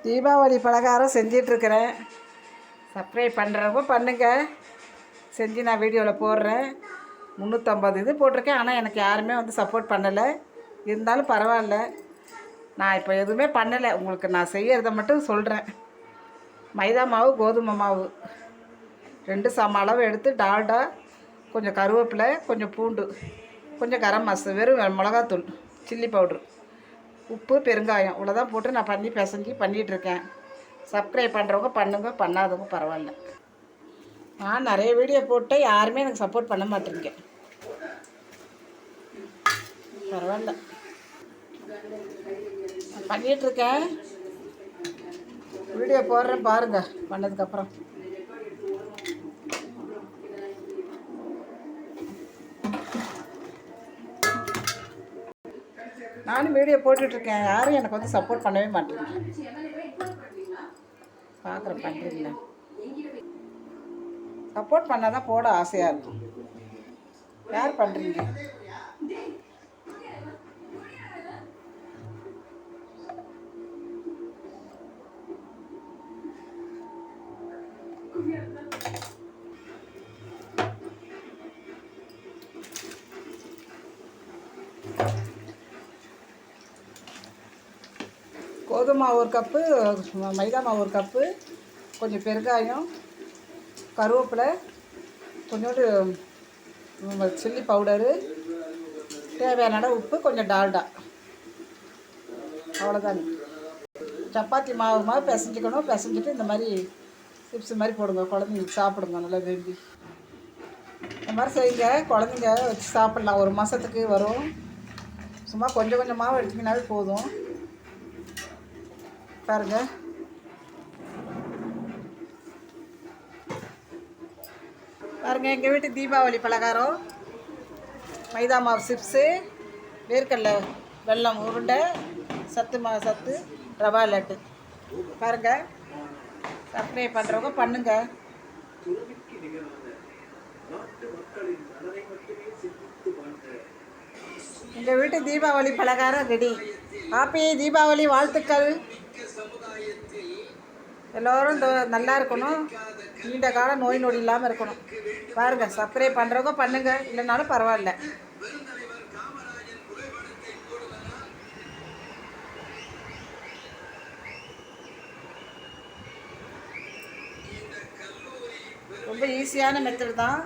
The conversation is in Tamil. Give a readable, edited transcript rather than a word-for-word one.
தீபாவளி பலகாரம் செஞ்சிட்ருக்கிறேன். சப்ஸ்கிரைப் பண்ணுறவங்க பண்ணுங்கள். செஞ்சு நான் வீடியோவில் போடுறேன். 350 இது போட்டிருக்கேன். ஆனால் எனக்கு யாருமே வந்து சப்போர்ட் பண்ணலை. இருந்தாலும் பரவாயில்ல, நான் இப்போ எதுவுமே பண்ணலை. உங்களுக்கு நான் செய்கிறத மட்டும் சொல்கிறேன். மைதா மாவு, கோதுமை மாவு 2 சம அளவு எடுத்து, டால்டா, கொஞ்சம் கருவேப்பிலை, கொஞ்சம் பூண்டு, கொஞ்சம் கரம் மசாலா, வெறும் மிளகாத்தூள், சில்லி பவுட்ரு, உப்பு, பெருங்காயம் இவ்வளோதான் போட்டு நான் பிசைஞ்சு பண்ணிகிட்ருக்கேன். சப்ஸ்கிரைப் பண்ணுறவங்க பண்ணுங்க, பண்ணாதவங்க பரவாயில்ல. நான் நிறைய வீடியோ போட்டேன், யாருமே எனக்கு சப்போர்ட் பண்ண மாட்டேங்க. பரவாயில்ல, நான் பண்ணிகிட்ருக்கேன். வீடியோ போடுறேன் பாருங்கள் பண்ணதுக்கப்புறம். நானும் வீடியோ போட்டுட்ருக்கேன், யாரும் எனக்கு வந்து சப்போர்ட் பண்ணவே மாட்டேங்க. பார்க்குறேன் பண்ணுறீங்களா? சப்போர்ட் பண்ணால் தான் போட ஆசையாக இருக்கும். யார் பண்ணுறீங்க? கோதுமை மாவு 1 கப்பு, மைதா மாவு 1 கப்பு, கொஞ்சம் பெருங்காயம், கருவேப்பிலை, கொஞ்சோண்டு சில்லி பவுடரு, தேவையான உப்பு, கொஞ்சம் டால்டா, அவ்வளோதாங்க. சப்பாத்தி மாவு பிசைஞ்சிக்கணும். பிசைஞ்சிட்டு இந்த மாதிரி சிப்ஸ் மாதிரி போடுங்க, குழந்தைங்களுக்கு சாப்பிடுங்க நல்லா விரும்பி. இந்த மாதிரி செய்யுங்க, குழந்தைங்க வச்சு சாப்பிட்லாம். 1 மாதத்துக்கு வரும். சும்மா கொஞ்சம் கொஞ்சம் மாவு எடுத்திங்கனாவே போதும். பாருங்கள், பாருங்கள், எங்கள் வீட்டு தீபாவளி பலகாரம் மைதா மாவு சிப்ஸு, வேர்க்கடலை வெல்லம் உருண்டை, சத்து ரவா லட்டு. பாருங்கள், சப்ஸ்கிரைப் பண்ணுறவங்க பண்ணுங்கள். எங்கள் வீட்டு தீபாவளி பலகாரம் ரெடி. ஹாப்பி தீபாவளி வாழ்த்துக்கள். எல்லோரும் நல்லா இருக்கணும், நீண்ட காலம் நோய் நொடி இல்லாமல் இருக்கணும். பாருங்கள், சப்ஸ்கிரைப் பண்ணுறவங்க பண்ணுங்கள், இல்லைனாலும் பரவாயில்ல. ரொம்ப ஈஸியான மெத்தட் தான்.